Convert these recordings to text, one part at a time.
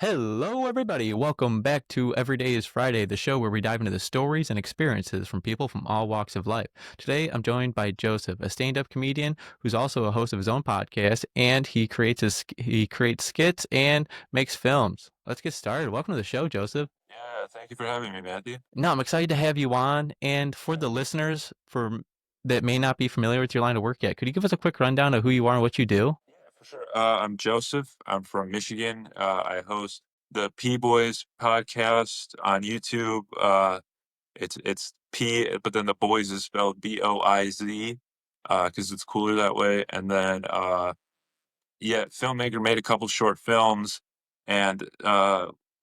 Hello, everybody. Welcome back to Every Day is Friday, the show where we dive into the stories and experiences from people from all walks of life. Today, I'm joined by Joseph, a stand-up comedian who's also a host of his own podcast, and he creates skits and makes films. Let's get started. Welcome to the show, Joseph. Yeah, thank you for having me, Matthew. No, I'm excited to have you on. And for the listeners that may not be familiar with your line of work yet, could you give us a quick rundown of who you are and what you do? Yeah, for sure. I'm Joseph. I'm from Michigan. I host the P Boys podcast on YouTube. It's P, but then the boys is spelled Boiz, because it's cooler that way. And then yeah, filmmaker, made a couple short films, and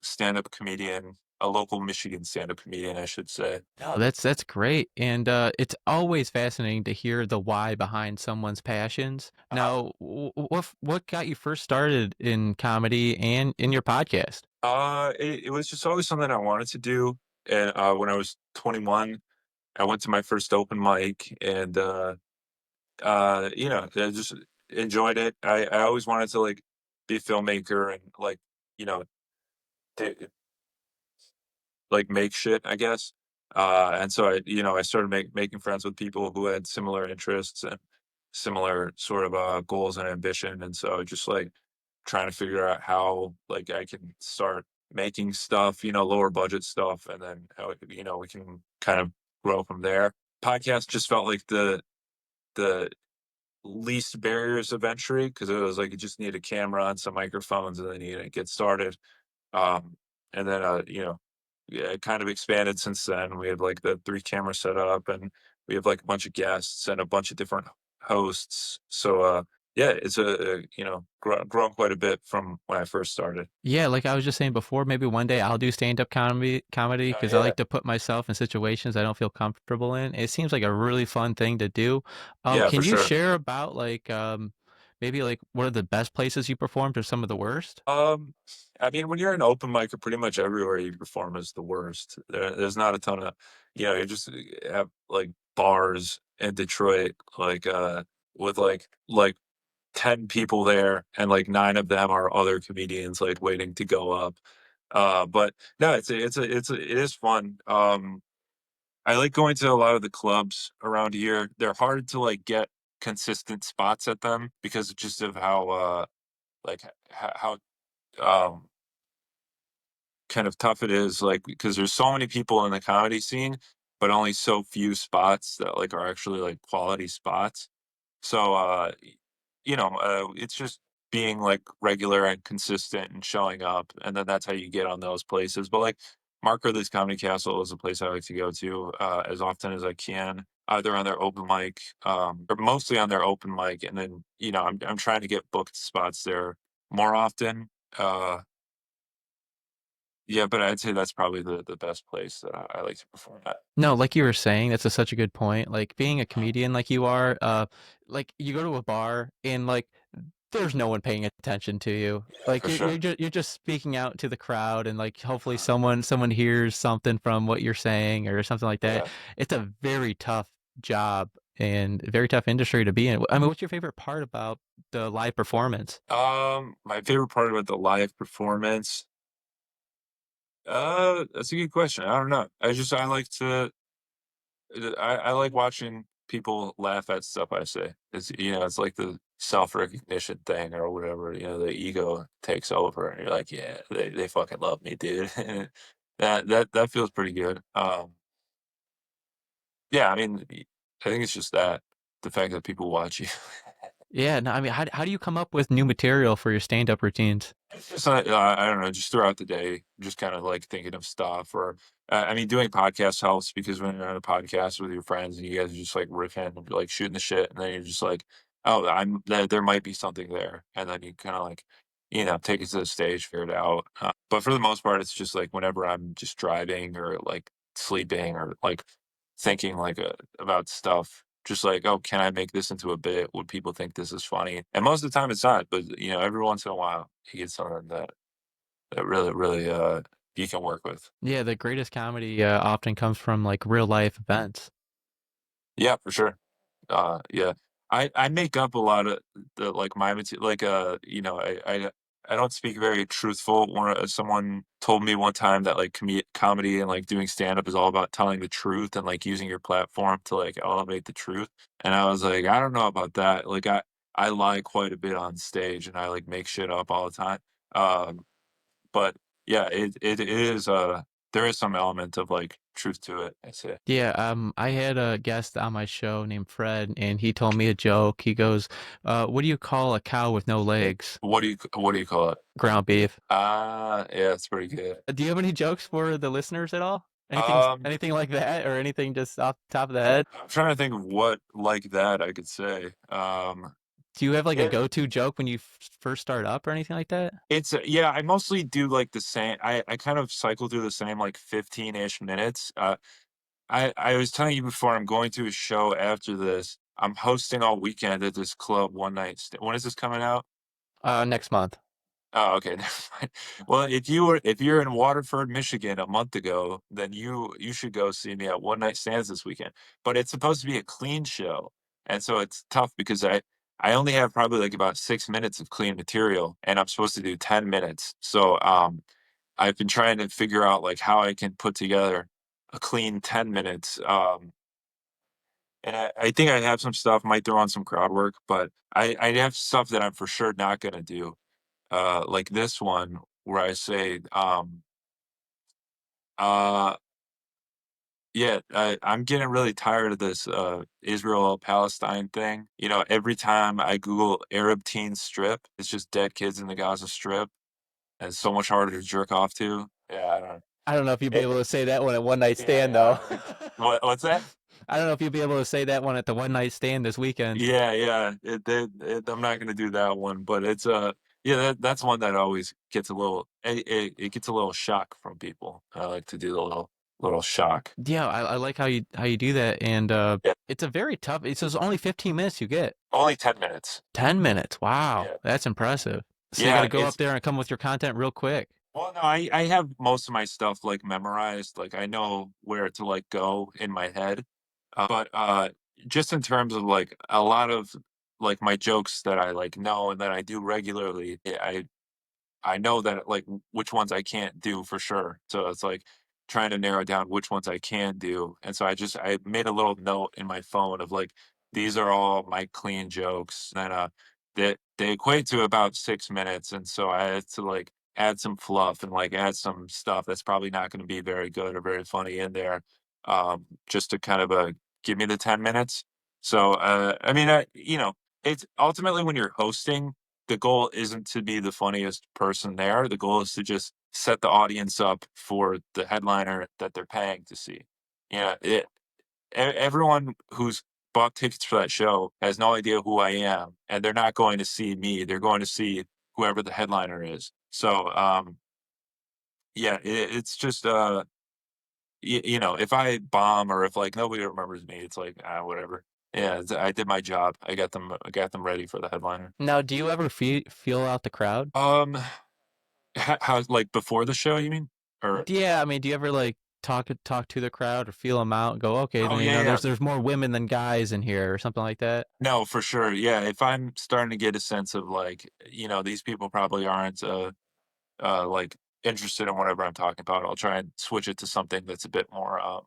stand-up comedian, a local Michigan stand-up comedian, I should say. No, that's great, and it's always fascinating to hear the why behind someone's passions. Now, what got you first started in comedy and in your podcast? It was just always something I wanted to do. And when I was 21, I went to my first open mic, and I just enjoyed it. I always wanted to like be a filmmaker and like, you know, t- like make shit, I guess. And so I started making friends with people who had similar interests and similar sort of goals and ambition. And so just like trying to figure out how like I can start making stuff, lower budget stuff, and then how we can kind of grow from there. Podcast just felt like the least barriers of entry because it was like you just need a camera and some microphones and then you get started. Um, and then yeah, it kind of expanded since then. We have like the three camera setup, and we have like a bunch of guests and a bunch of different hosts. So yeah, it's grown quite a bit from when I first started. Yeah, like I was just saying before, maybe one day I'll do stand-up comedy Oh because I yeah, like to put myself in situations I don't feel comfortable in. It seems like a really fun thing to do. yeah, for Can you sure. share about maybe like what are the best places you performed or some of the worst? Um, I mean, when you're an open micer, pretty much everywhere you perform is the worst. There's not a ton of, you just have like bars in Detroit, like with like 10 people there, and like nine of them are other comedians like waiting to go up. But no, it is fun. I like going to a lot of the clubs around here. They're hard to like get consistent spots at them because just of how like how um kind of tough it is, like, because there's so many people in the comedy scene, but only so few spots that, like, are actually, like, quality spots. So, it's just being, like, regular and consistent and showing up, and then that's how you get on those places. But, like, Mark Ridley's Comedy Castle is a place I like to go to, as often as I can, either on their open mic, or mostly on their open mic, and then, I'm trying to get booked spots there more often. Yeah, but I'd say that's probably the best place that I like to perform at. No, like you were saying, that's such a good point. Like being a comedian like you are, like you go to a bar and like there's no one paying attention to you. Yeah, Like for sure. you're just speaking out to the crowd and like hopefully someone hears something from what you're saying or something like that. Yeah. It's a very tough job and very tough industry to be in. I mean, what's your favorite part about the live performance? My favorite part about the live performance, that's a good question. I don't know. I like to I like watching people laugh at stuff I say. It's like the self-recognition thing or whatever, the ego takes over and you're like, yeah, they fucking love me, dude. And that feels pretty good. Yeah, I mean, I think it's just that the fact that people watch you. Yeah, no, I mean, how do you come up with new material for your stand-up routines? It's just I don't know, just throughout the day, just kind of like thinking of stuff, or I mean, doing podcasts helps because when you're on a podcast with your friends and you guys are just like riffing and like shooting the shit, and then you're just like, oh, there might be something there, and then you kind of like, take it to the stage, figure it out. But for the most part, it's just like whenever I'm just driving or like sleeping or like thinking like about stuff. Just like, oh, can I make this into a bit? Would people think this is funny? And most of the time, it's not. But every once in a while, you get something that really, really you can work with. Yeah, the greatest comedy often comes from like real life events. Yeah, for sure. Yeah, I make up a lot of the like my material. Like, I don't speak very truthful. Someone told me one time that like comedy and like doing stand up is all about telling the truth and like using your platform to like elevate the truth. And I was like, I don't know about that. Like I lie quite a bit on stage and I like make shit up all the time. Um, but yeah, it is there is some element of like truth to it, I say. Yeah, I had a guest on my show named Fred, and he told me a joke. He goes, "What do you call a cow with no legs?" What do you call it? Ground beef. Ah, yeah, it's pretty good. Do you have any jokes for the listeners at all? Um, Anything like that, or anything just off the top of the head? I'm trying to think of what like that I could say. Do you have like a It go-to joke when you first start up or anything like that? it's yeah, I mostly do like the same. I kind of cycle through the same like 15-ish minutes. I was telling you before I'm going to a show after this. I'm hosting all weekend at this club one night. When is this coming out? Next month. Oh, okay, never mind. Well, if you're in Waterford, Michigan a month ago, then you should go see me at One Night Stands this weekend. But it's supposed to be a clean show, and so it's tough because I only have probably like about 6 minutes of clean material, and I'm supposed to do 10 minutes. So I've been trying to figure out like how I can put together a clean 10 minutes. And I think I have some stuff, might throw on some crowd work, but I have stuff that I'm for sure not gonna do like this one where I say, uh, yeah, I'm getting really tired of this Israel Palestine thing. You know, every time I Google Arab teen strip, it's just dead kids in the Gaza Strip, and it's so much harder to jerk off to. Yeah, I don't. I don't know if you'd be It, able to say that one at one night yeah, stand yeah, I though. don't think. What's that? I don't know if you'd be able to say that one at the one night stand this weekend. Yeah, yeah. I'm not gonna do that one, but it's yeah, that's one that always gets a little it gets a little shock from people. I like to do the little shock. Yeah, I like how you do that, and Yeah, it's a very tough. It's just only 15 minutes you get. only 10 minutes. 10 minutes. Wow, Yeah, that's impressive. So you got to yeah. go up there and come with your content real quick. Well, no, I have most of my stuff like memorized. Like I know where to like go in my head. But just in terms of like a lot of like my jokes that I like know and that I do regularly, I know that like which ones I can't do for sure. So it's like trying to narrow down which ones I can do. And so I made a little note in my phone of like these are all my clean jokes. And they equate to about 6 minutes. And so I had to like add some fluff and like add some stuff that's probably not going to be very good or very funny in there. Just to kind of give me the 10 minutes. So I mean you know, it's ultimately when you're hosting the goal isn't to be the funniest person there. The goal is to just set the audience up for the headliner that they're paying to see. Yeah, everyone who's bought tickets for that show has no idea who I am, and they're not going to see me. They're going to see whoever the headliner is. So, yeah, it's just you know, if I bomb or if like nobody remembers me, it's like whatever. Yeah, I did my job. I got them ready for the headliner. Now, do you ever feel out the crowd? Um, how like, before the show, you mean? Or Yeah, I mean, do you ever like talk to the crowd or feel them out and go, okay, oh, then you yeah, know, yeah. there's more women than guys in here or something like that? No, for sure, yeah, if I'm starting to get a sense of, like, you know, these people probably aren't, like, interested in whatever I'm talking about, I'll try and switch it to something that's a bit more,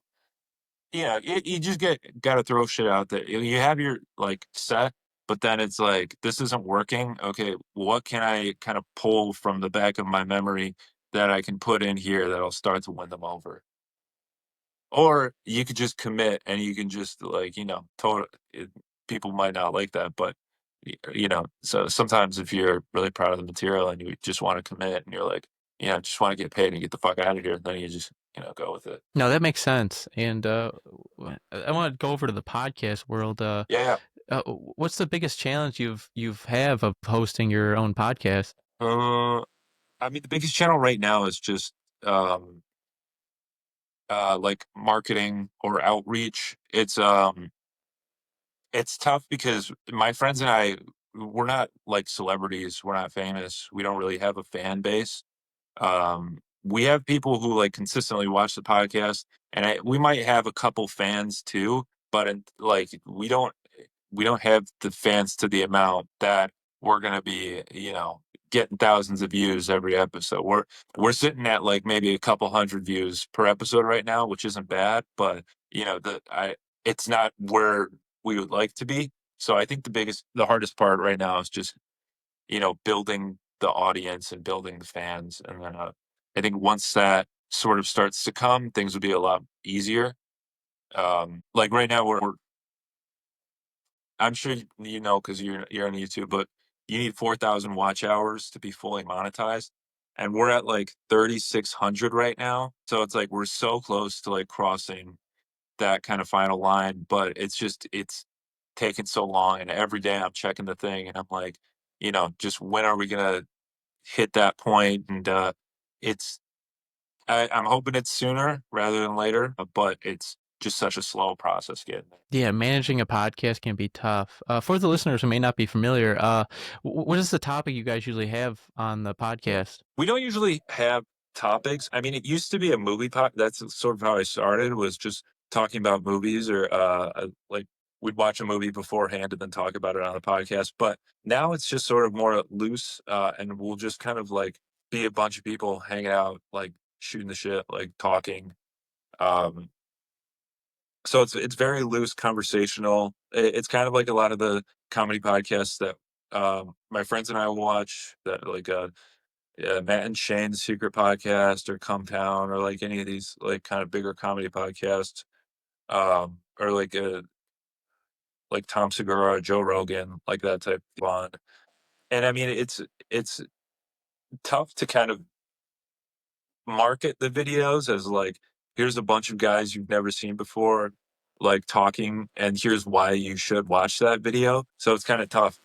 yeah, you just gotta throw shit out there. You have your, like, set, but then it's like, "This isn't working, okay, what can I kinda pull from the back of my memory that I can put in here that'll start to win them over?" Or you could just commit and you can just like, you know, people might not like that, but you know, so sometimes if you're really proud of the material and you just want to commit and you're like, you know, just want to get paid and get the fuck out of here, then you just, you know, go with it. No, that makes sense. And I want to go over to the podcast world. Yeah. What's the biggest challenge you've have of hosting your own podcast? Uh, I mean, the biggest channel right now is just um like marketing or outreach. It's tough because my friends and we're not like celebrities, we're not famous, we don't really have a fan base. We have people who like consistently watch the podcast, and we might have a couple fans too, but like we don't have the fans to the amount that we're gonna be, getting thousands of views every episode. We're sitting at like maybe a couple hundred views per episode right now, which isn't bad, but the I it's not where we would like to be. So I think the hardest part right now is just, building the audience and building the fans. And then I think once that sort of starts to come, things will be a lot easier. Like right now I'm sure because you're on YouTube, but you need 4,000 watch hours to be fully monetized, and we're at like 3,600 right now. So it's like we're so close to like crossing that kind of final line, but it's taking so long. And every day I'm checking the thing, and I'm like, just when are we gonna hit that point? And it's I'm hoping it's sooner rather than later, but it's just such a slow process getting there. Yeah, managing a podcast can be tough. For the listeners who may not be familiar, what is the topic you guys usually have on the podcast? We don't usually have topics. I mean, it used to be a movie pod. That's sort of how I started, was just talking about movies, or like we'd watch a movie beforehand and then talk about it on the podcast. But now it's just sort of more loose, and we'll just kind of like be a bunch of people hanging out, like shooting the shit, like talking. Um, so it's very loose, conversational. It's kind of like a lot of the comedy podcasts that my friends and I will watch. That like yeah, Matt and Shane's Secret Podcast or Come Town, or like any of these like kind of bigger comedy podcasts, or like Tom Segura, Joe Rogan, like that type of bond. And I mean, it's tough to kind of market the videos as like, here's a bunch of guys you've never seen before, like talking, and here's why you should watch that video. So it's kind of tough.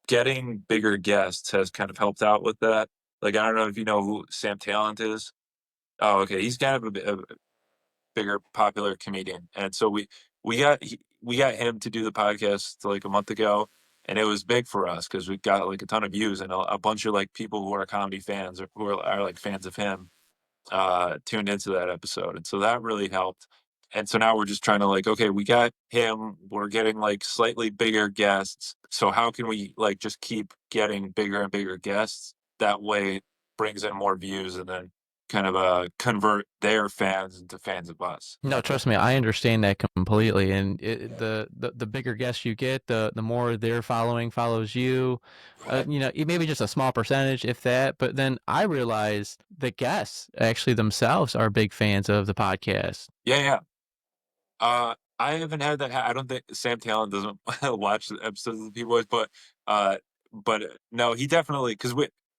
Getting bigger guests has kind of helped out with that. Like, I don't know if you know who Sam Talent is. Oh, okay. He's kind of a bigger popular comedian, and so we got him to do the podcast like a month ago, and it was big for us because we got like a ton of views, and a bunch of like people who are comedy fans, or who are like fans of him, tuned into that episode, and so that really helped. And so now we're just trying to like, okay, we got him, we're getting like slightly bigger guests. So how can we like just keep getting bigger and bigger guests? That way it brings in more views, and then kind of convert their fans into fans of us. No, trust me, I understand that completely. And the bigger guests you get, the more their following follows you. Right. Maybe just a small percentage, if that. But then I realized the guests actually themselves are big fans of the podcast. Yeah, yeah. I haven't had that. I don't think Sam Talent doesn't watch the episodes of the P Boys, uh, no, he definitely, because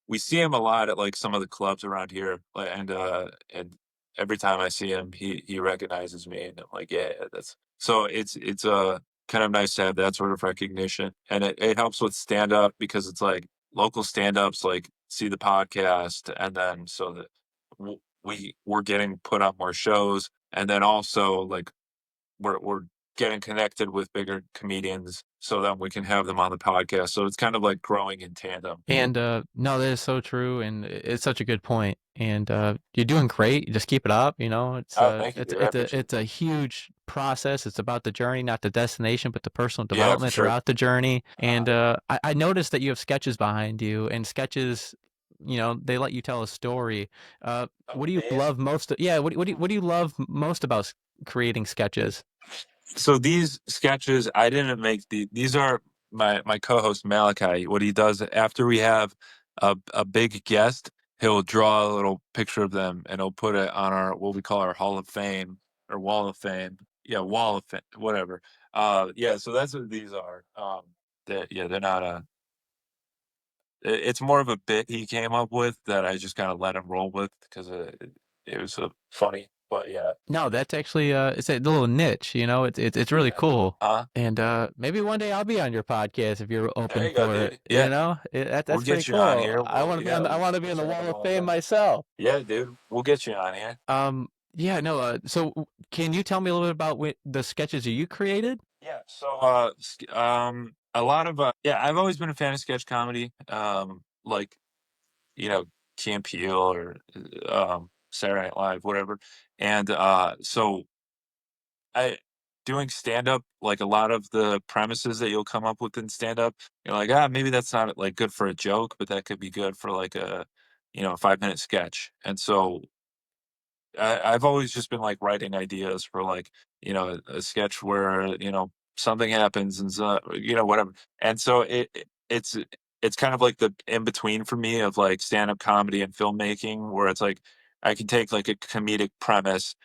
we see him a lot at like some of the clubs around here, and every time I see him, he recognizes me, and I'm like, yeah, that's so it's kind of nice to have that sort of recognition, and it helps with stand up because it's like local stand ups like see the podcast, and then so that we're getting put on more shows, and then also like we're getting connected with bigger comedians so that we can have them on the podcast. So it's kind of like growing in tandem. And no, that is so true, and it's such a good point. And you're doing great. You just keep it up. It's Oh, thank you, dude. I appreciate it. it's a huge process. It's about the journey, not the destination, but the personal Yeah, for development sure. throughout the journey. Uh, And I noticed that you have sketches behind you, and sketches, they let you tell a story. What do you man. love most? Yeah, what do you love most about creating sketches? So these sketches, I didn't make these are my co-host Malachi. What he does after we have a big guest, he'll draw a little picture of them, and he'll put it on our what we call our Hall of Fame, or Wall of Fame. Yeah, Wall of Fame, whatever. Yeah, so that's what these are. They're not it's more of a bit he came up with that I just kinda let him roll with because it was, funny, but yeah. No, that's actually it's a little niche, it's really Yeah. cool. Uh-huh. And maybe one day I'll be on your podcast if you're There open you go, for dude. it. Yeah. That's We'll pretty get you on cool. here. I want to be We'll in the set Wall up of a Fame little thing. myself. Yeah, dude. We'll get you on here. Yeah, no, can you tell me a little bit about the sketches that you created? Yeah. So, a lot of yeah, I've always been a fan of sketch comedy. Like you know, Key and Peele, or Saturday Night Live, whatever. And so I doing stand-up, like, a lot of the premises that you'll come up with in stand-up, you're like, "Ah, maybe that's not, like, good for a joke, but that could be good for, like, a 5-minute sketch." And so I've always just been, like, writing ideas for, like, a sketch where, something happens and so whatever. And so it's kind of like the in between for me of, like, stand-up comedy and filmmaking where it's like, I can take, like, a comedic premise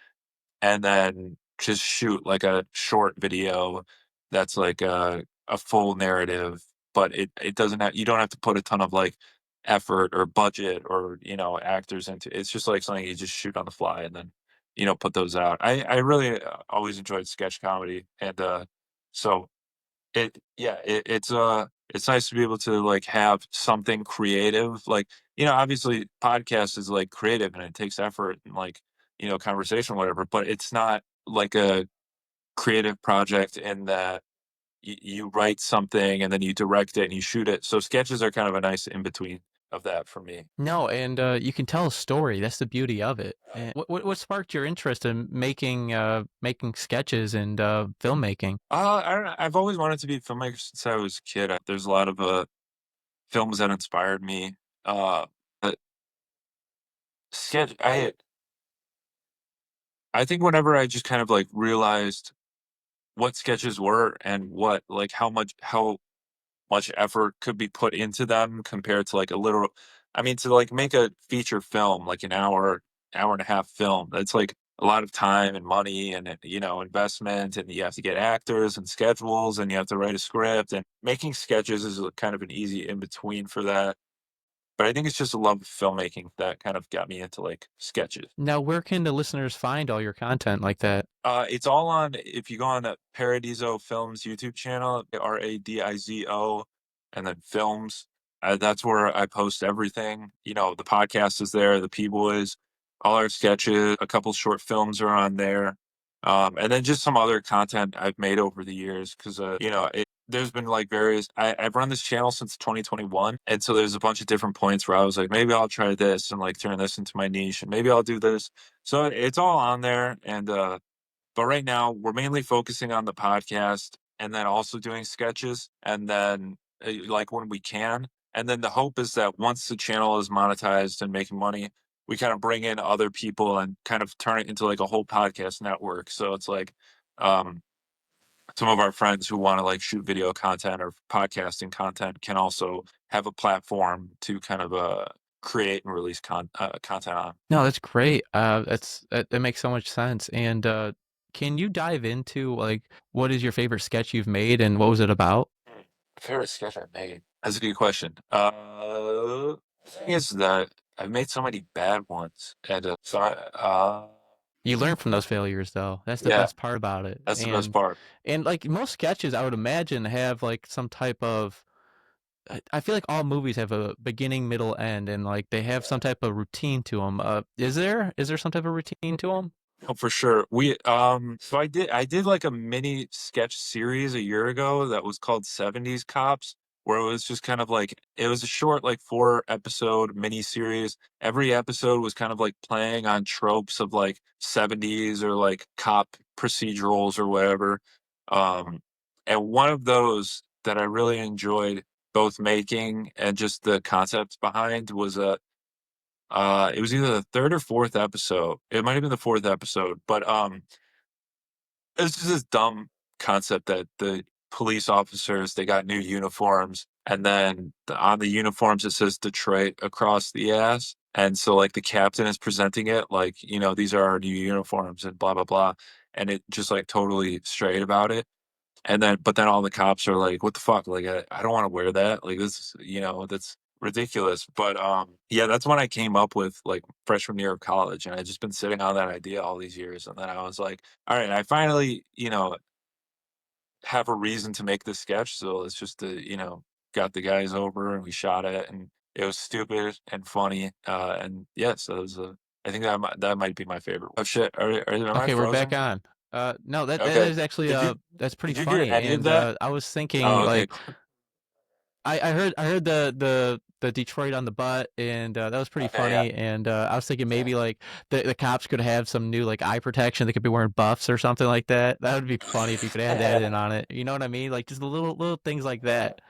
and then just shoot like a short video that's like a full narrative, but it doesn't have you don't have to put a ton of like effort or budget or actors into it's just like something you just shoot on the fly and then put those out. I really always enjoyed sketch comedy and so it's nice to be able to like have something creative like obviously podcast is like creative and it takes effort and like conversation whatever but it's not like a creative project in that you write something and then you direct it and you shoot it so sketches are kind of a nice in between of that for me. No, and you can tell a story. That's the beauty of it. And what sparked your interest in making sketches and filmmaking? I don't know, I've always wanted to be a filmmaker since I was a kid. There's a lot of films that inspired me but sketch I think whenever I just kind of like realized what sketches were and what like how much effort could be put into them compared to like a literal I mean to like make a feature film like an hour and a half film that's like a lot of time and money and investment and you have to get actors and schedules and you have to write a script and making sketches is a kind of an easy in between for that but I think it's just a love of filmmaking that kind of got me into like sketches. Now, where can the listeners find all your content like that? It's all on if you go on the Paradiso Films YouTube channel, Radizo, and then films. That's where I post everything. The podcast is there, the P-Boys, all our sketches, a couple short films are on there. And then just some other content I've made over the years because, there's been like I've run this channel since 2021. And so there's a bunch of different points where I was like, maybe I'll try this and like turn this into my niche and maybe I'll do this. So it's all on there. And, but right now, we're mainly focusing on the podcast and then also doing sketches and then like when we can. And then the hope is that once the channel is monetized and making money, we kind of bring in other people and kind of turn it into like a whole podcast network. So it's like um, some of our friends who want to like shoot video content or podcasting content can also have a platform to kind of create and release content on. No, that's great. That makes so much sense. And can you dive into like what is your favorite sketch you've made and what was it about? Hmm. Favorite sketch I made? That's a good question. Thing is that I've made so many bad ones, and You learn from those failures though. That's the yeah, best part about it. that's the best part. And like most sketches I would imagine have like some type of I feel like all movies have a beginning, middle, end, and like they have some type of routine to them. Is there some type of routine to them? Oh, for sure. So I did like a mini sketch series a year ago that was called 70s Cops, where it was just kind of like it was a short like 4 episode mini series. Every episode was kind of like playing on tropes of like 70s or like cop procedurals or whatever. Um and one of those that I really enjoyed both making and just the concepts behind was a it was either the 3rd or 4th episode. It might have been the 4th episode, but, it's just this dumb concept that the police officers, they got new uniforms, and then on the uniforms, it says Detroit across the ass, and so, like, the captain is presenting it like, "These are our new uniforms," and blah, blah, blah, and it just, like, totally straight about it. And then but then all the cops are like, "What the fuck? Like, I don't wanna wear that. Like, this is that's ridiculous." But, yeah, that's when I came up with, like, freshman year of college, and I'd just been sitting on that idea all these years, and then I was like, "Alright, I finally, have a reason to make this sketch, so it's just got the guys over, and we shot it, and it was stupid and funny, and yeah, so it was, I think that might be my favorite. Oh, shit. Am I Okay, we're back frozen? on. No, that Okay. is actually Did you that's pretty did you hear funny. any of And that? I was thinking Oh, okay. like I heard the the Detroit on the butt, and that was pretty Okay, yeah, funny. And I was thinking yeah. maybe like the cops could have some new like eye protection. They could be wearing buffs or something like that. That would be funny if you could add that in on it. You know what I mean? Like just the little things like Yeah. that.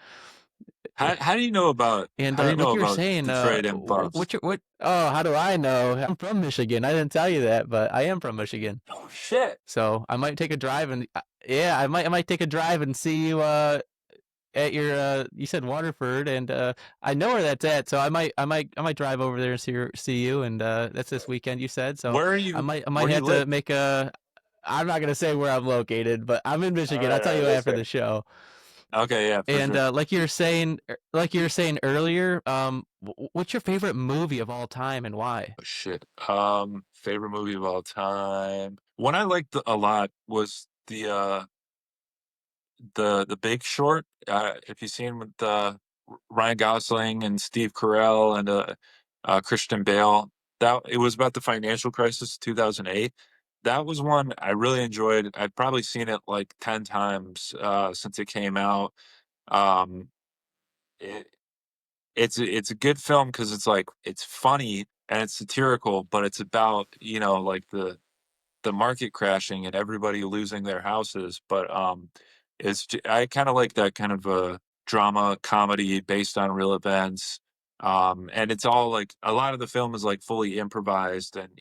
Eh, How And do you know like you were about saying, Detroit and Buffs? what's your what? Oh, how do I know? I'm from Michigan. I didn't tell you that, but I am from Michigan. Oh shit. So I might take a drive and yeah, I might take a drive and see you at your you said Waterford, and I know where that's at, so I might drive over there and see you, and that's this weekend you said. So I might Where do you have live? to make a I'm not gonna say where I'm located, but I'm in All Michigan. I'll right, tell all right, you that's after fair. the show. Okay, yeah, for And sure. like you were saying earlier, what's your favorite movie of all time and why? Oh, shit. Favorite movie of all time. One I liked a lot was the Big Short. If you've seen with Ryan Gosling and Steve Carell and Christian Bale, that it was about the financial crisis of 2008. That was one I really enjoyed. I've probably seen it like 10 times since it came out. Um, it, it's a good film because it's like it's funny and it's satirical, but it's about, like the market crashing and everybody losing their houses. But I kind of like that kind of a drama comedy based on real events. And it's all like a lot of the film is like fully improvised, and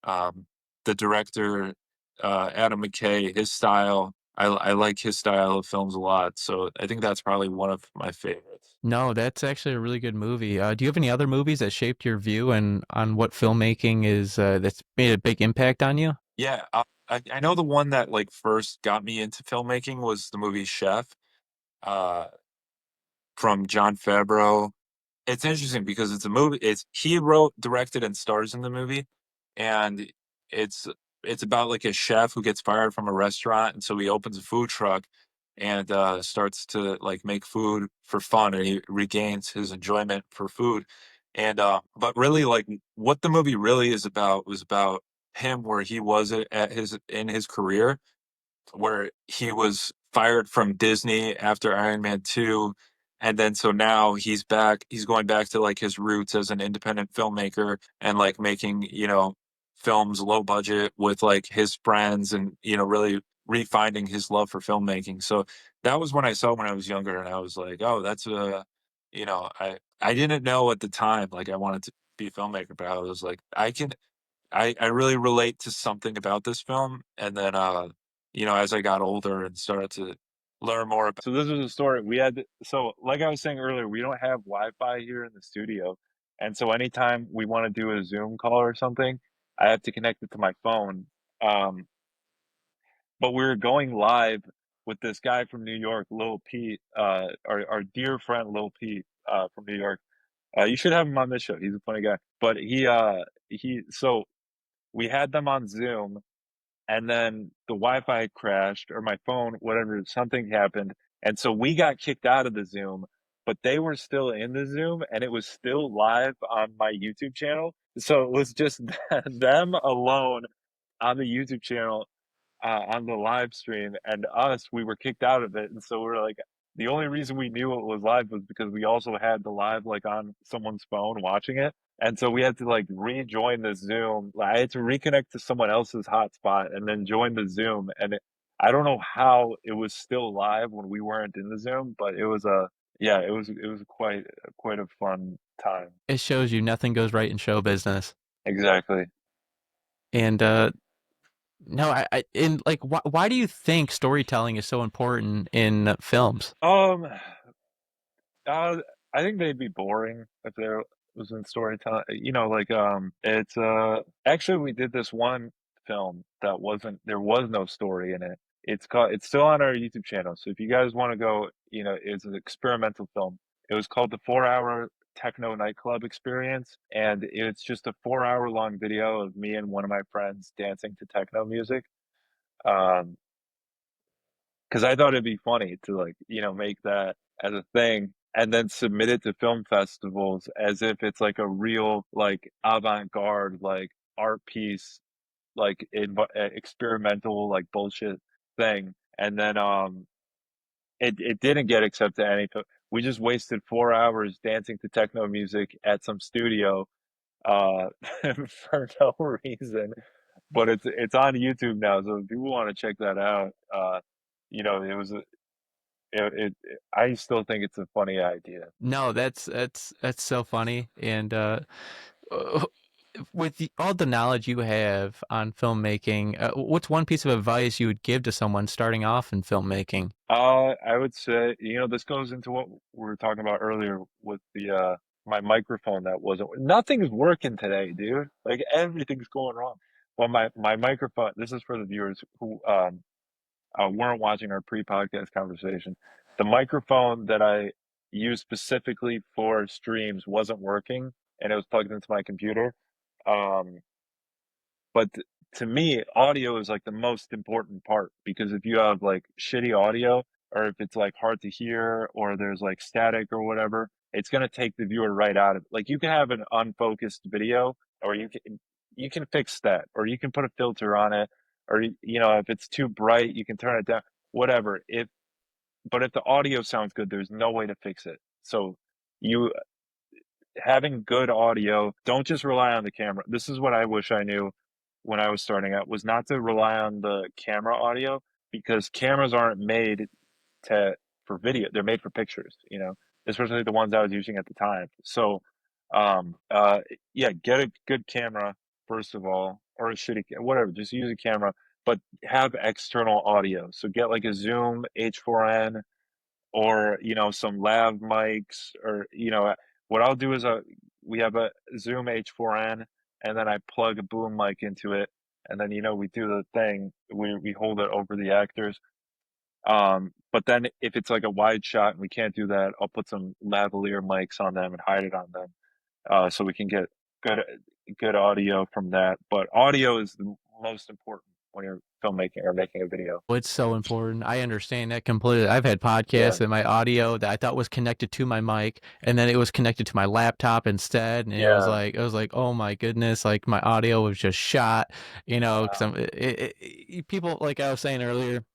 um, the director Adam McKay, his style. I like his style of films a lot, so I think that's probably one of my favorites. No, that's actually a really good movie. Do you have any other movies that shaped your view and on what filmmaking is that's made a big impact on you? Yeah, I know the one that like first got me into filmmaking was the movie Chef, uh, from John Favreau. It's interesting because it's a movie. It's he wrote, directed, and stars in the movie, and it's it's about like a chef who gets fired from a restaurant, and so he opens a food truck and starts to like make food for fun, and he regains his enjoyment for food. And but really, like what the movie really is about was about him where he was at his in his career, where he was fired from Disney after Iron Man 2. And then so now he's going back to like his roots as an independent filmmaker and like making, films low budget with like his friends and, really refinding his love for filmmaking. So that was when I saw when I was younger and I was like, oh, that's I didn't know at the time like I wanted to be a filmmaker, but I was like, I really relate to something about this film, and then, as I got older and started to learn more about. So this was a story we had. So, like I was saying earlier, we don't have Wi-Fi here in the studio, and so anytime we want to do a Zoom call or something, I have to connect it to my phone. Um, but we were going live with this guy from New York, Lil Pete, our dear friend Lil Pete, from New York. You should have him on this show. He's a funny guy. But so we had them on Zoom, and then the Wi-Fi crashed or my phone, whatever, something happened, and so we got kicked out of the Zoom, but they were still in the Zoom, and it was still live on my YouTube channel. So it was just them alone on the YouTube channel, on the live stream, and us, we were kicked out of it. And so we're like, the only reason we knew it was live was because we also had the live like on someone's phone watching it. And so we had to like rejoin the Zoom. Like, I had to reconnect to someone else's hotspot and then join the Zoom. I don't know how it was still live when we weren't in the Zoom, but it was yeah, it was quite a fun time. It shows you nothing goes right in show business. Exactly. And no, I and like why do you think storytelling is so important in films? Um, Uh, I think they'd be boring if there was in storytelling. Like it's actually we did this one film that wasn't there was no story in it. It's still on our YouTube channel. So if you guys want to go, it's an experimental film. It was called the 4 Hour Techno Nightclub Experience, and it's just a 4 hour long video of me and one of my friends dancing to techno music. Um, because I thought it'd be funny to like, make that as a thing and then submit it to film festivals as if it's like a real like avant-garde like art piece, like experimental like bullshit thing. And then it didn't get accepted to any. we just wasted 4 hours dancing to techno music at some studio uh for no reason. But it's on YouTube now, so if people want to check that out, it was I still think it's a funny idea. No, that's so funny. And uh, with all the knowledge you have on filmmaking, what's one piece of advice you would give to someone starting off in filmmaking? I would say, this goes into what we were talking about earlier with the my microphone that wasn't nothing's working today, dude. Like everything's going wrong. Well, my microphone, this is for the viewers who weren't watching our pre-podcast conversation. The microphone that I used specifically for streams wasn't working, and it was plugged into my computer. Um, but to me, audio is like the most important part because if you have like shitty audio or if it's like hard to hear or there's like static or whatever, it's going to take the viewer right out of it. Like you can have an unfocused video or you can fix that or you can put a filter on it or if it's too bright, you can turn it down, whatever. If the audio sounds good, there's no way to fix it. So you having good audio, don't just rely on the camera. This is what I wish I knew when I was starting out was not to rely on the camera audio because cameras aren't made to for video. They're made for pictures, especially the ones I was using at the time. So yeah, get a good camera first of all, or a shitty whatever, just use a camera, but have external audio. So get like a Zoom H4n or some lav mics or what I'll do is we have a Zoom H4n and then I plug a boom mic into it and then we do the thing we hold it over the actors but then if it's like a wide shot and we can't do that I'll put some lavalier mics on them and hide it on them so we can get good good audio from that, but audio is the most important when you're filmmaking or making a video. Well, it's so important. I understand that completely. I've had Yeah, podcasts and my audio that I thought was connected to my mic, and then it was connected to my laptop instead, and yeah, it was like, oh my goodness, like my audio was just shot, because wow, people, like I was saying earlier,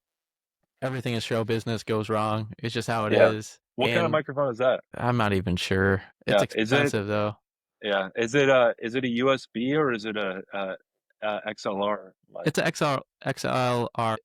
everything in show business goes wrong. It's just how it yeah. is, What kind of and microphone is that? I'm not even sure. It's Yeah. Is it expensive though. Yeah. Is it a USB or is it a XLR mic? It's a XLR.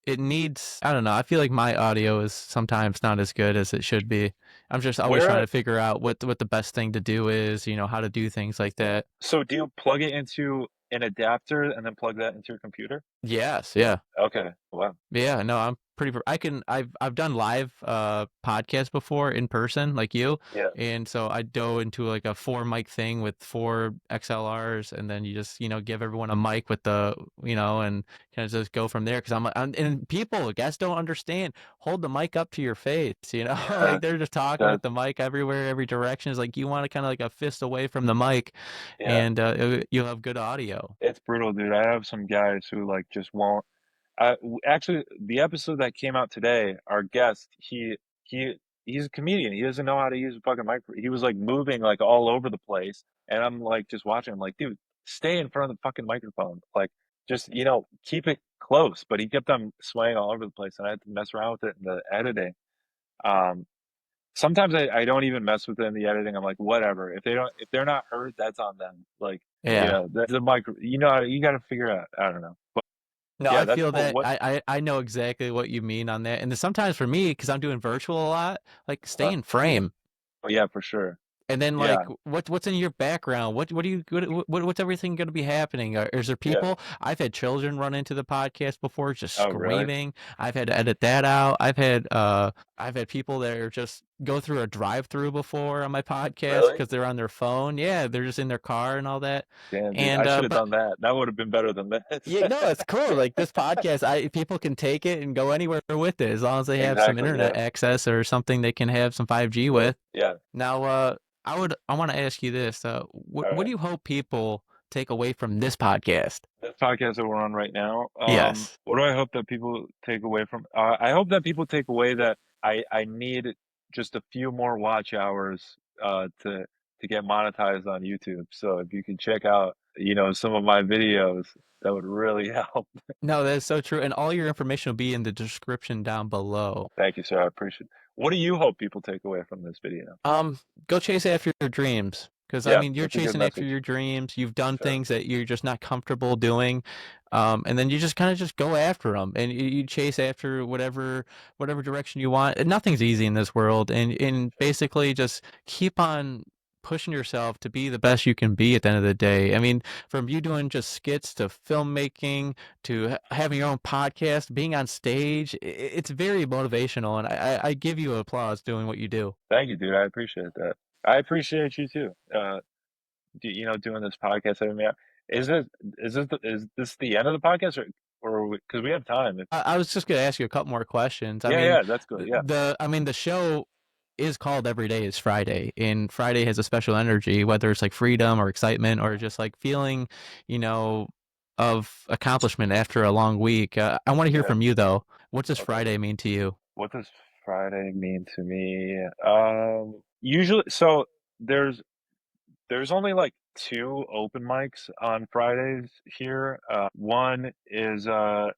It needs, I don't know. I feel like my audio is sometimes not as good as it should be. I'm just always trying Where to figure out what the best thing to do is, how to do things like that. so do you plug it into an adapter and then plug that into your computer? Yes, yeah. Okay. Wow. Yeah, no, I'm pretty. I've done live podcasts before in person, like you, Yeah. and so I dove into like a four mic thing with four XLRs, and then you just give everyone a mic with the and kind of just go from there. Because and people, guests don't understand. Hold the mic up to your face, Yeah. like they're just talking That with the mic everywhere, every direction. Is like you want to kind of like a fist away from the mic, yeah. and you'll have good audio. It's brutal, dude. I have some guys who like just won't. Actually, the episode that came out today, our guest, he he's a comedian. He doesn't know how to use a fucking microphone. He was like moving like all over the place, and I'm like just watching. I'm like, dude, stay in front of the fucking microphone. Like, just keep it close. But he kept on swaying all over the place, and I had to mess around with it in the editing. Um, Sometimes I don't even mess with it in the editing. I'm like, whatever. If they're not heard, that's on them. Like, Yeah. the micro. You got to figure out. I don't know. But No, yeah, I that's feel cool. that What? I know exactly what you mean on that. And then sometimes for me, because I'm doing virtual a lot, like stay Uh, in frame. oh yeah, for sure. And then like Yeah, what's in your background? What do you what's everything going to be happening? Is there yeah. people? I've had children run into the podcast before just Oh, really? screaming. I've had to edit that out. I've had people that are just go through a drive-through before on my podcast Really? because they're on their phone. Yeah, they're just in their car and all that. Damn, dude. I And should have but done that. That would have been better than this. yeah, no, it's cool. Like this podcast, people can take it and go anywhere with it as long as they have some Exactly. internet Yeah. access or something they can have some 5G With. with. Yeah. Now, I want to ask you this. All What right. do you hope people take away from this podcast? This podcast that we're on right now. Yes. What do I hope that people take away from? I hope that people take away that I need just a few more watch hours to get monetized on YouTube. So if you can check out some of my videos, that would really help. No, that's so true. And all your information will be in the description down below. Thank you, sir. I appreciate it. What do you hope people take away from this video? Um, Go chase after your dreams. Because I Yeah, mean, you're that's a good chasing after message. your dreams. You've done Sure. things that you're just not comfortable doing, and then you just kind of just go after them, and you chase after whatever direction you want. And nothing's easy in this world, and Sure. basically just keep on pushing yourself to be the best you can be at the end of the day. I mean, from you doing just skits to filmmaking to having your own podcast, being on stage, it's very motivational, and I give you applause doing what you do. Thank you, dude. I appreciate that. I appreciate you too. Doing this podcast. I mean, is it is this the end of the podcast, or because we have time? I was just gonna ask you a couple more questions. I Yeah, mean, yeah, that's good. Yeah. the show is called Every Day is Friday, and Friday has a special energy, whether it's like freedom or excitement or just like feeling, you know, of accomplishment after a long week. I want to hear Yeah. from you though. What does Okay. Friday mean to you? What does Friday mean to me? Usually, so there's there's only like two open mics on Fridays here. One is at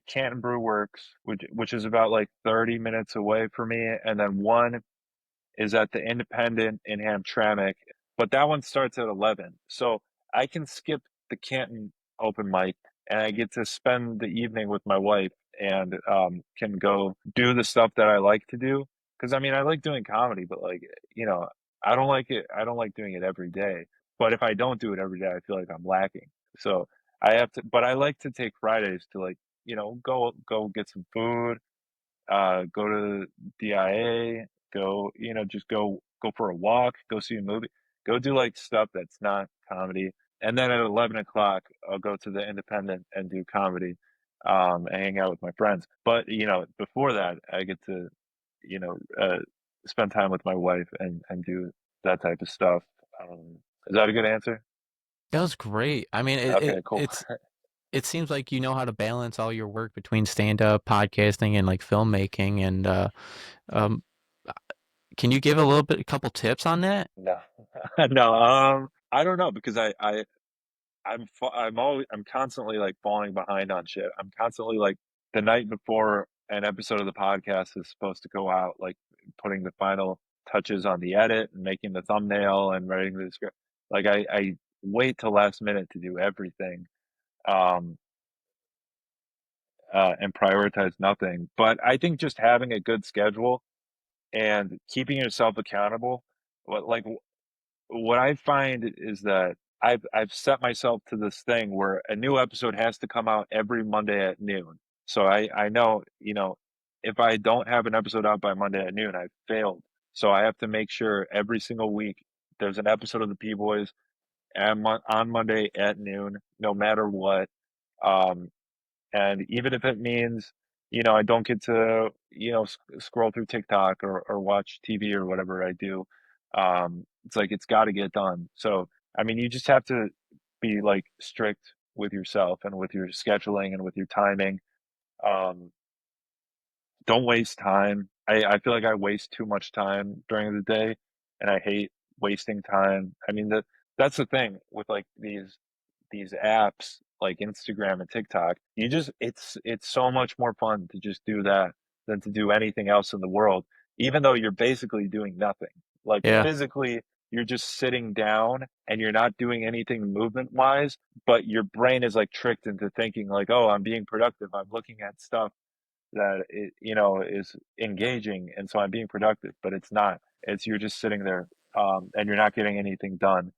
Canton Brew Works, which is about like 30 minutes away from me, and then one is at the Independent in Hamtramck, but that one starts at 11. So I can skip the Canton open mic and I get to spend the evening with my wife and can go do the stuff that I like to do. Because I mean, I like doing comedy, but like, you know, I don't like it. I don't like doing it every day. But if I don't do it every day, I feel like I'm lacking. So I have to, but I like to take Fridays to like, go get some food, go to DIA, just go for a walk, go see a movie, go do like stuff that's not comedy. And then at 11 o'clock, I'll go to the Independent and do comedy, and hang out with my friends. But, before that, I get to, you know, uh, spend time with my wife and do that type of stuff. Is that a good answer? That was great. I mean, Okay, cool. it seems like you know how to balance all your work between stand up, podcasting, and like filmmaking. And um, can you give a couple tips on that? No, no, I don't know because I'm constantly like falling behind on shit. I'm constantly like the night before an episode of the podcast is supposed to go out, like putting the final touches on the edit and making the thumbnail and writing the script. Like I wait till last minute to do everything, um, and prioritize nothing. But I think just having a good schedule and keeping yourself accountable, like what I find is that I've set myself to this thing where a new episode has to come out every Monday at noon. So I know, if I don't have an episode out by Monday at noon, I've failed. So I have to make sure every single week there's an episode of the P Boys on Monday at noon, no matter what. Um, and even if it means, I don't get to, scroll through TikTok or watch TV or whatever I do, it's like it's got to get done. So, I mean, you just have to be like strict with yourself and with your scheduling and with your timing. Um, don't waste time. I feel like I waste too much time during the day, and I hate wasting time. I mean, that's the thing with like these apps like Instagram and TikTok. It's so much more fun to just do that than to do anything else in the world, even though you're basically doing nothing. Like Yeah. physically, you're just sitting down and you're not doing anything movement wise, but your brain is like tricked into thinking like, oh, I'm being productive. I'm looking at stuff that is engaging, and so I'm being productive, but it's not. It's you're just sitting there, and you're not getting anything done.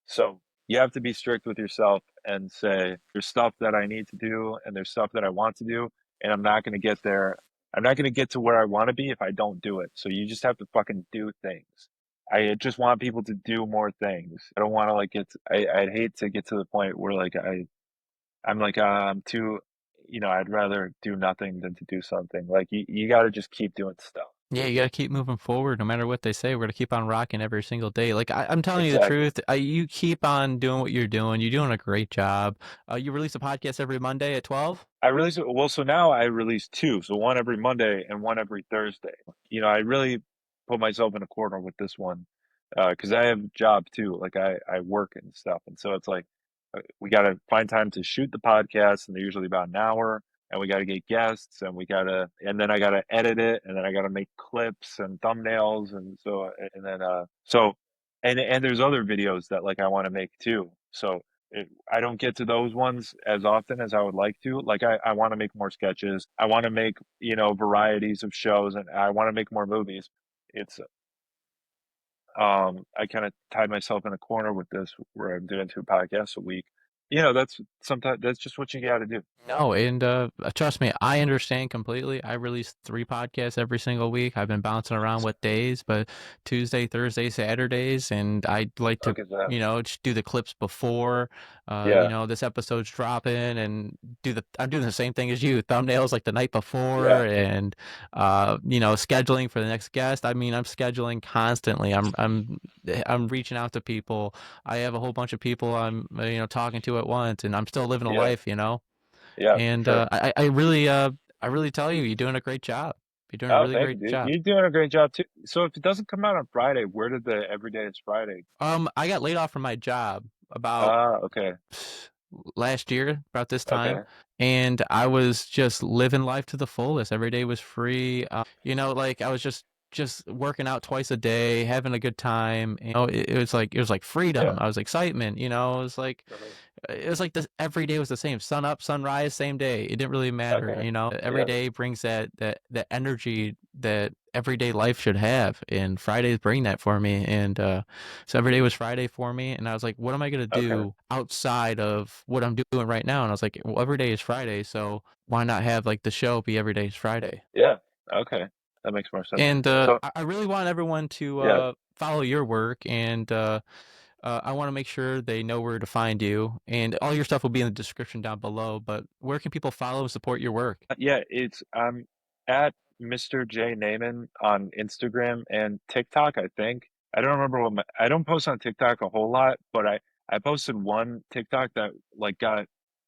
So you have to be strict with yourself and say there's stuff that I need to do and there's stuff that I want to do, and I'm not going to get there. I'm not going to get to where I want to be if I don't do it. So you just have to fucking do things. I just want people to do more things. I don't want to like I'd hate to get to the point where like I'm like, I'm too, I'd rather do nothing than to do something. Like you got to just keep doing stuff. Yeah, you gotta keep moving forward no matter what they say. We're gonna keep on rocking every single day. Like I'm telling you the Exactly. truth. You keep on doing what you're doing. You're doing a great job. You release a podcast every Monday at 12. I release it. Well, so now I release two. So one every Monday and one every Thursday. I really put myself in a corner with this one, because I have a job too. Like I work and stuff. And so it's like, we got to find time to shoot the podcast, and they're usually about an hour. and we got to get guests, and then I got to edit it, and then I got to make clips and thumbnails, and and then and there's other videos that like I want to make too. So I don't get to those ones as often as I would like to. Like I want to make more sketches. I want to make, varieties of shows, and I want to make more movies. It's I kind of tied myself in a corner with this where I'm doing 2 podcasts a week. That's sometimes that's just what you got to do. No, and trust me, I understand completely. I release 3 podcasts every single week. I've been bouncing around with days, but Tuesday, Thursday, Saturdays, and I like to, Look at that. just do the clips before, Yeah, this episode's dropping, and I'm doing the same thing as you, thumbnails like the night yeah, before, and scheduling for the next guest. I mean, I'm scheduling constantly. I'm reaching out to people. I have a whole bunch of people I'm, talking to at once, and I'm still living a yeah, life. yeah, for And sure. I really tell you, you're doing a great job. You're doing a Oh, really thank you, great dude. job. You're doing a great job too. So if it doesn't come out on Friday, where did the Everyday is Friday? I got laid off from my job about Ah, okay, last year, about this time, okay, and I was just living life to the fullest. Every day was free. Like I was just working out twice a day, having a good time. It was like yeah, freedom. I was excitement. uh-huh. It was like this every day was the same, sun up, sunrise, same day. It didn't really matter. Okay, Every yeah, day brings that energy that everyday life should have, and Fridays bring that for me. And so every day was Friday for me, and I was like, what am I gonna okay, do outside of what I'm doing right now? And I was like, well, every day is Friday, so why not have like the show be every day is Friday? yeah, okay. That makes more sense. And So I really want everyone to yeah, follow your work, and I want to make sure they know where to find you, and all your stuff will be in the description down below. But where can people follow and support your work? yeah, it's at Mr. J Namen on Instagram and TikTok, I think. I don't remember I don't post on TikTok a whole lot, but I posted one TikTok that like got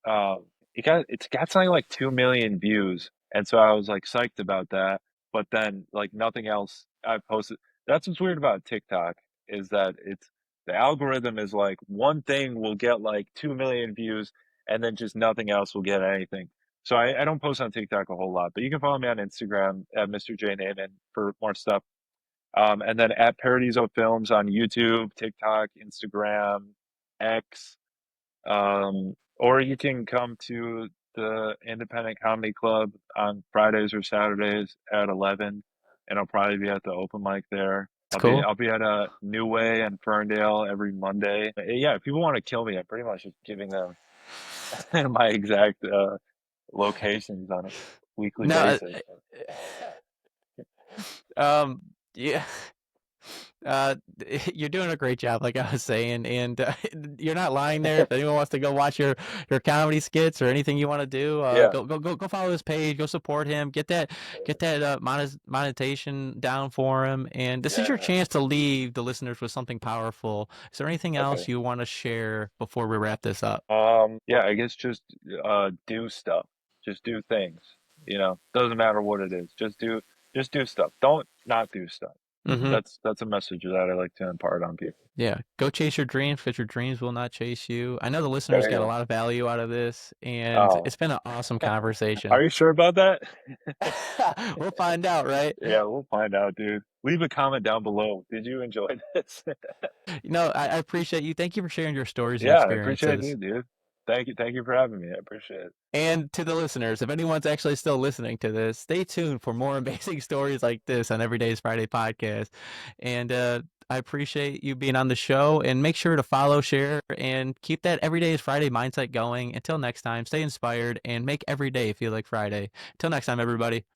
uh it's got something like 2 million views. And so I was like psyched about that. But then like nothing else I posted. That's what's weird about TikTok is that the algorithm is like one thing will get like 2 million views and then just nothing else will get anything. So I don't post on TikTok a whole lot, but you can follow me on Instagram at Mr. J Namen for more stuff. And then at Parodies of Films on YouTube, TikTok, Instagram, X. Or you can come to the Independent Comedy Club on Fridays or Saturdays at 11, and I'll probably be at the open mic there. It's cool. I'll be at a New Way in Ferndale every Monday. Yeah, if people want to kill me, I'm pretty much just giving them my exact locations on a weekly No, basis. yeah. Uh, you're doing a great job, like I was saying, and you're not lying there. If anyone wants to go watch your comedy skits or anything you want to do, Yeah. go follow his page, go support him, get that monetization down for him, and this is your Yeah. chance to leave the listeners with something powerful. Is there anything else Okay. you want to share before we wrap this up? Yeah, I guess just do stuff. Just do things. Doesn't matter what it is. Just do stuff. Don't not do stuff. Mm-hmm. That's a message that I like to impart on people. Yeah, go chase your dreams because your dreams will not chase you. I know the listeners There you got a go. lot of value out of this, and Oh, it's been an awesome are conversation. you sure about that? We'll find out, right? Yeah, we'll find out, dude. Leave a comment down below. Did you enjoy this? I appreciate you. Thank you for sharing your stories and Yeah, I appreciate experiences. you, dude. Thank you. Thank you for having me. I appreciate it. And to the listeners, if anyone's actually still listening to this, stay tuned for more amazing stories like this on Everyday's Friday podcast. And I appreciate you being on the show. And make sure to follow, share, and keep that Everyday's Friday mindset going. Until next time, stay inspired and make every day feel like Friday. Until next time, everybody.